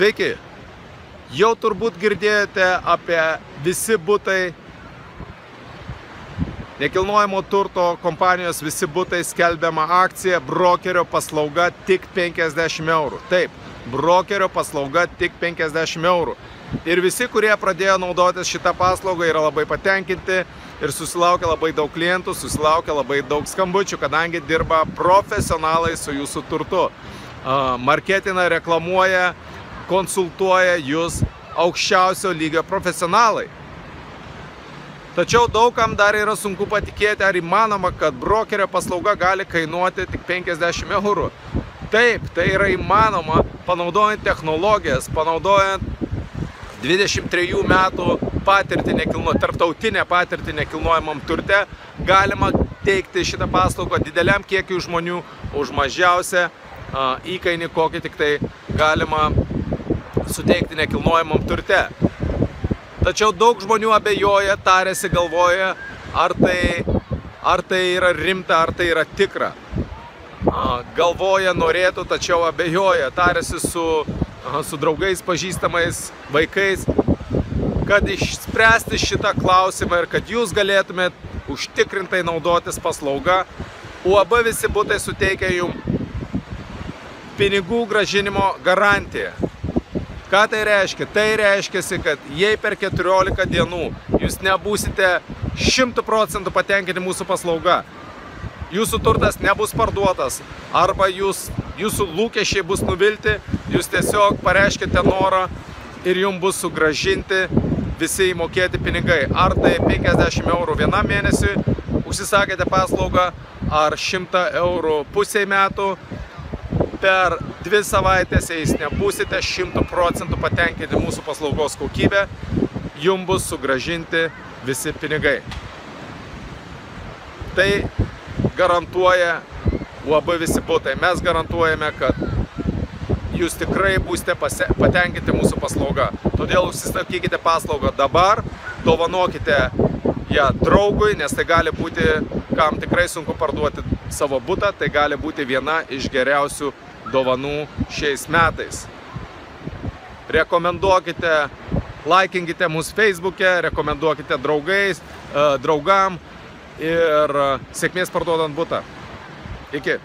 Sveiki! Jau turbūt girdėjote apie Visi butai, nekilnojamo turto kompanijos Visi butai skelbiama akcija brokerio paslauga tik 50 eurų. Taip, brokerio paslauga tik 50 eurų. Ir visi, kurie pradėjo naudotis šitą paslaugą, yra labai patenkinti ir susilaukia labai daug klientų, susilaukia labai daug skambučių, kadangi dirba profesionalai su jūsų turtu. Marketina, reklamuoja, konsultuoja jūs aukščiausio lygio profesionalai. Tačiau daugam dar yra sunku patikėti, ar įmanoma, kad brokerio paslauga gali kainuoti tik 50 eurų. Taip, tai yra įmanoma, panaudojant technologijas, panaudojant 23 metų patirtį, tarptautinę patirtį nekilnojamam turte, galima teikti šitą paslaugą dideliam kiekiui žmonių už mažiausią įkainį, kokį tik tai galima suteikti nekilnojamam turte. Tačiau daug žmonių abejoja, tariasi, galvoja, ar tai yra rimta, ar tai yra tikra. Galvoja, norėtų, tačiau abejoja, tariasi su draugais, pažįstamais, vaikais, kad išspręsti šitą klausimą ir kad jūs galėtumėt užtikrintai naudotis paslauga, UAB Visi butai suteikia jums pinigų grąžinimo garantiją. Ką tai reiškia? Tai reiškia, kad jei per 14 dienų jūs nebūsite 100% patenkinti mūsų paslauga, jūsų turtas nebus parduotas arba jūsų lūkesčiai bus nuvilti, jūs tiesiog pareiškite norą ir jums bus sugrąžinti visi įmokėti pinigai. Ar tai 50 eurų vienam mėnesiui užsisakėte paslaugą, ar 100 eurų pusiai metų, per 2 savaitės, jei jūs nebūsite 100% patenkinti mūsų paslaugos kokybę, jums bus sugrąžinti visi pinigai. Tai garantuoja UAB Visi butai. Mes garantuojame, kad jūs tikrai būsite patenkinti mūsų paslaugą. Todėl užsisakykite paslaugą dabar, dovanokite ją draugui, nes tai gali būti, kam tikrai sunku parduoti savo butą, tai gali būti viena iš geriausių dovanų šiais metais. Rekomenduokite, laikinkite mūsų Facebook'e, rekomenduokite draugam ir sėkmės parduodant butą. Iki.